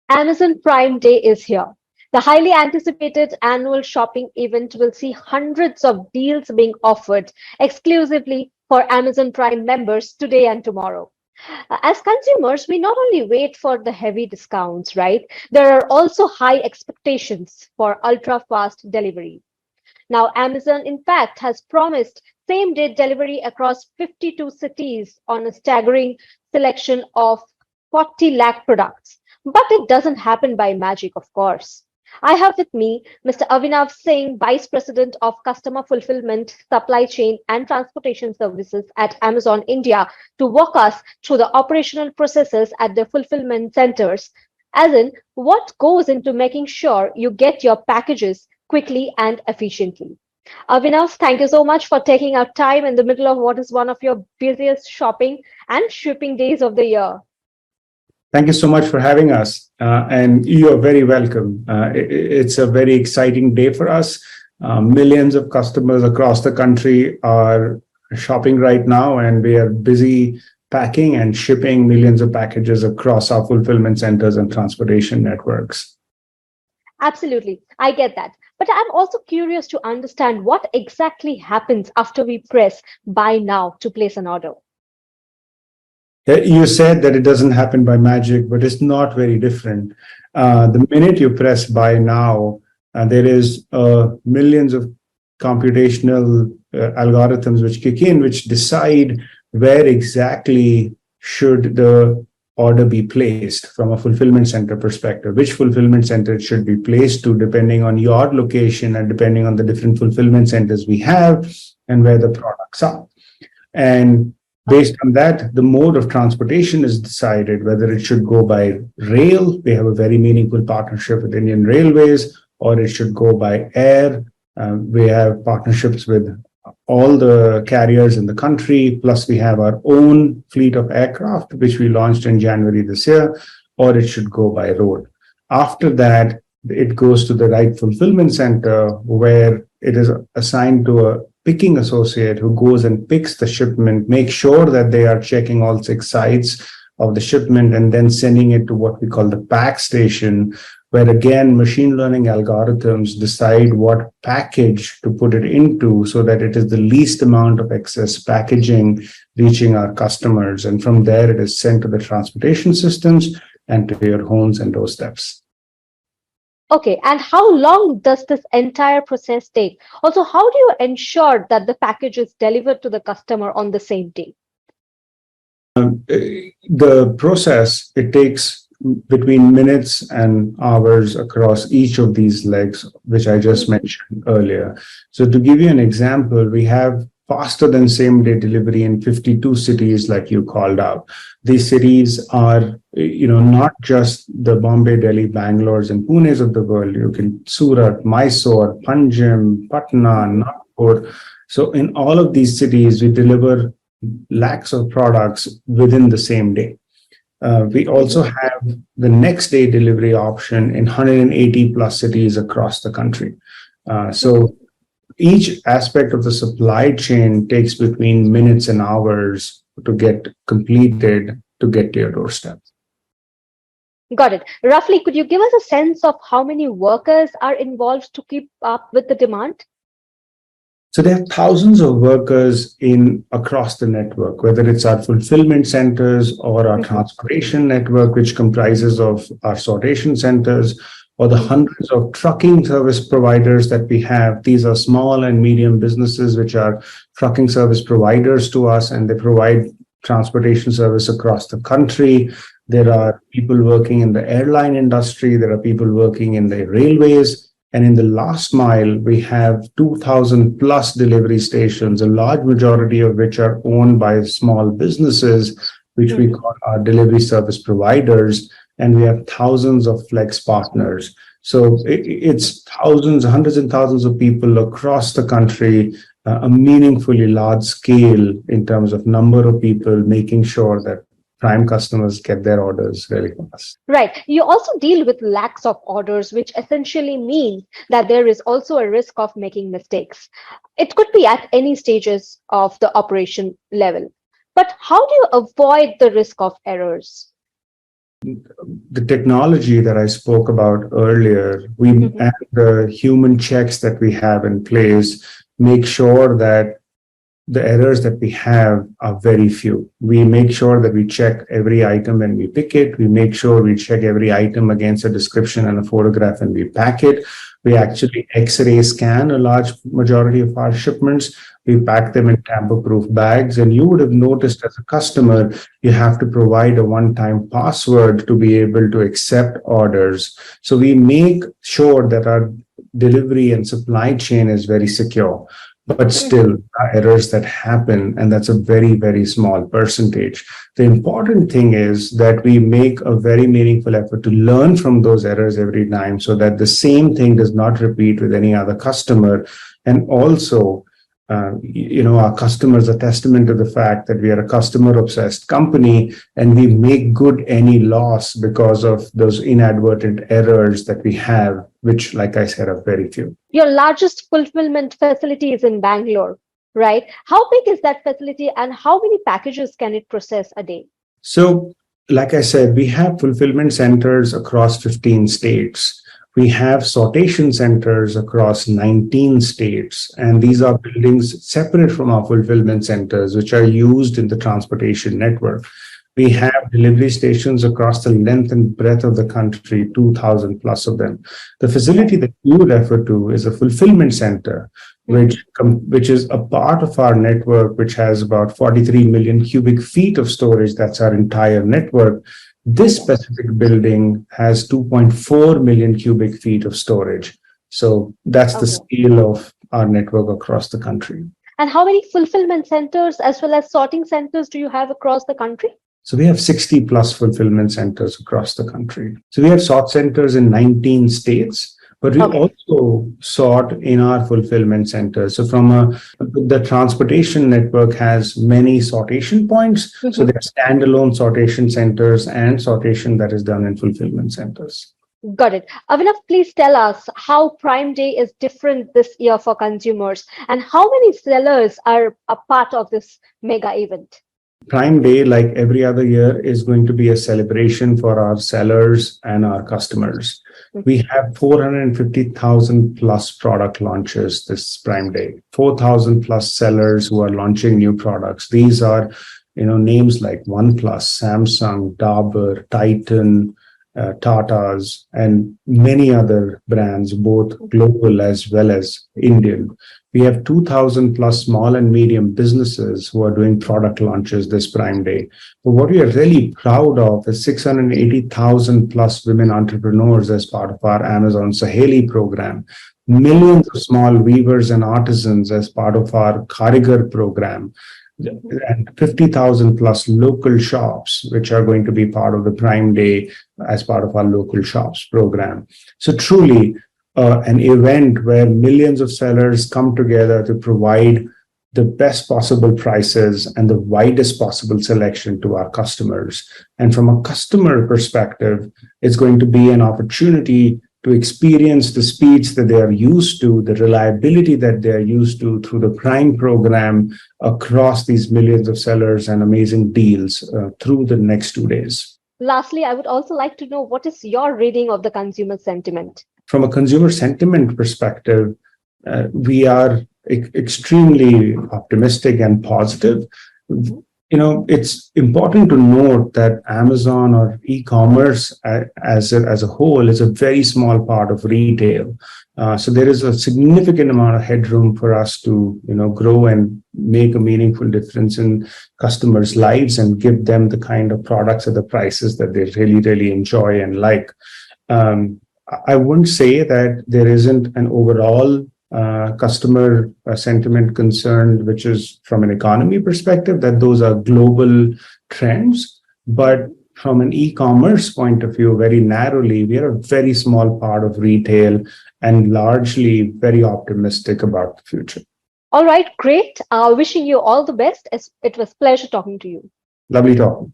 Amazon Prime Day is here. The highly anticipated annual shopping event will see hundreds of deals being offered exclusively for Amazon Prime members today and tomorrow. As consumers, we not only wait for the heavy discounts, right? There are also high expectations for ultra fast delivery. Now, Amazon, in fact, has promised same day delivery across 52 cities on a staggering selection of 40 lakh products. But it doesn't happen by magic, of course. I have with me Mr. Avinav Singh, Vice President of Customer Fulfillment, Supply Chain and Transportation Services at Amazon India, to walk us through the operational processes at the fulfillment centers, as in what goes into making sure you get your packages quickly and efficiently. Avinav, thank you so much for taking out time in the middle of what is one of your busiest shopping and shipping days of the year. Thank you so much for having us, and you are very welcome. It's a very exciting day for us. Millions of customers across the country are shopping right now, and we are busy packing and shipping millions of packages across our fulfillment centers and transportation networks. Absolutely, I get that. But I'm also curious to understand what exactly happens after we press buy now to place an order. You said that it doesn't happen by magic, but it's not very different. The minute you press buy now, there is millions of computational algorithms which kick in, which decide where exactly should the order be placed from a fulfillment center perspective, which fulfillment center it should be placed to, depending on your location and depending on the different fulfillment centers we have and where the products are. And based on that, the mode of transportation is decided, whether it should go by rail. We have a very meaningful partnership with Indian Railways, or it should go by air. We have partnerships with all the carriers in the country, plus we have our own fleet of aircraft, which we launched in January this year, or it should go by road. After that, it goes to the right fulfillment center where it is assigned to a picking associate who goes and picks the shipment, make sure that they are checking all 6 sides of the shipment, and then sending it to what we call the pack station, where again, machine learning algorithms decide what package to put it into so that it is the least amount of excess packaging reaching our customers. And from there, it is sent to the transportation systems and to your homes and doorsteps. Okay, and how long does this entire process take? Also, how do you ensure that the package is delivered to the customer on the same day? The process, it takes between minutes and hours across each of these legs, which I just mentioned earlier. So to give you an example, we have faster than same day delivery in 52 cities like you called out. These cities are, not just the Bombay, Delhi, Bangalore's and Pune's of the world. You can Surat, Mysore, Panjim, Patna, Nagpur. So in all of these cities, we deliver lakhs of products within the same day. We also have the next day delivery option in 180 plus cities across the country. So each aspect of the supply chain takes between minutes and hours to get completed to get to your doorstep. Got it. Roughly, could you give us a sense of how many workers are involved to keep up with the demand? So there are thousands of workers across the network, whether it's our fulfillment centers or our transportation network, which comprises of our sortation centers, or the hundreds of trucking service providers that we have. These are small and medium businesses which are trucking service providers to us, and they provide transportation service across the country. There are people working in the airline industry. There are people working in the railways. And in the last mile, we have 2,000 plus delivery stations, a large majority of which are owned by small businesses, which we call our delivery service providers. And we have thousands of flex partners. So it's thousands, hundreds and thousands of people across the country, a meaningfully large scale in terms of number of people, making sure that Prime customers get their orders really fast. Right. You also deal with lakhs of orders, which essentially means that there is also a risk of making mistakes. It could be at any stages of the operation level. But how do you avoid the risk of errors? the technology that I spoke about earlier, and the human checks that we have in place make sure that the errors that we have are very few. We make sure that we check every item when we pick it. We make sure we check every item against a description and a photograph when we pack it. We actually X-ray scan a large majority of our shipments. We pack them in tamper-proof bags. And you would have noticed as a customer, you have to provide a one-time password to be able to accept orders. So we make sure that our delivery and supply chain is very secure. But still, errors that happen, and that's a very, very small percentage. The important thing is that we make a very meaningful effort to learn from those errors every time so that the same thing does not repeat with any other customer. And also, our customers are testament to the fact that we are a customer-obsessed company and we make good any loss because of those inadvertent errors that we have, which, like I said, are very few. Your largest fulfillment facility is in Bangalore, right? How big is that facility and how many packages can it process a day? So, like I said, we have fulfillment centers across 15 states. We have sortation centers across 19 states, and these are buildings separate from our fulfillment centers, which are used in the transportation network. We have delivery stations across the length and breadth of the country, 2,000 plus of them. The facility that you refer to is a fulfillment center, which is a part of our network, which has about 43 million cubic feet of storage. That's our entire network. This specific building has 2.4 million cubic feet of storage. So that's the scale of our network across the country. And how many fulfillment centers as well as sorting centers do you have across the country? So we have 60 plus fulfillment centers across the country. So we have sort centers in 19 states. But we also sort in our fulfillment centers. So the transportation network has many sortation points. So there are standalone sortation centers and sortation that is done in fulfillment centers. Got it. Avinav, please tell us how Prime Day is different this year for consumers and how many sellers are a part of this mega event? Prime Day, like every other year, is going to be a celebration for our sellers and our customers. We have 450,000 plus product launches this Prime Day, 4,000 plus sellers who are launching new products. These are, names like OnePlus, Samsung, Dabur, Titan, Tata's, and many other brands, both global as well as Indian. We have 2,000 plus small and medium businesses who are doing product launches this Prime Day. But what we are really proud of is 680,000 plus women entrepreneurs as part of our Amazon Saheli program, millions of small weavers and artisans as part of our Karigar program, and 50,000 plus local shops, which are going to be part of the Prime Day as part of our local shops program. So truly, an event where millions of sellers come together to provide the best possible prices and the widest possible selection to our customers. And from a customer perspective, it's going to be an opportunity to experience the speeds that they are used to, the reliability that they are used to through the Prime program across these millions of sellers and amazing deals through the next 2 days. Lastly, I would also like to know what is your reading of the consumer sentiment? From a consumer sentiment perspective, we are extremely optimistic and positive. It's important to note that Amazon or e-commerce as a whole is a very small part of retail. So there is a significant amount of headroom for us to, grow and make a meaningful difference in customers' lives and give them the kind of products at the prices that they really, really enjoy and like. I wouldn't say that there isn't an overall customer sentiment concern, which is from an economy perspective, that those are global trends. But from an e-commerce point of view, very narrowly, we are a very small part of retail and largely very optimistic about the future. All right, great. Wishing you all the best. It was a pleasure talking to you. Lovely talking.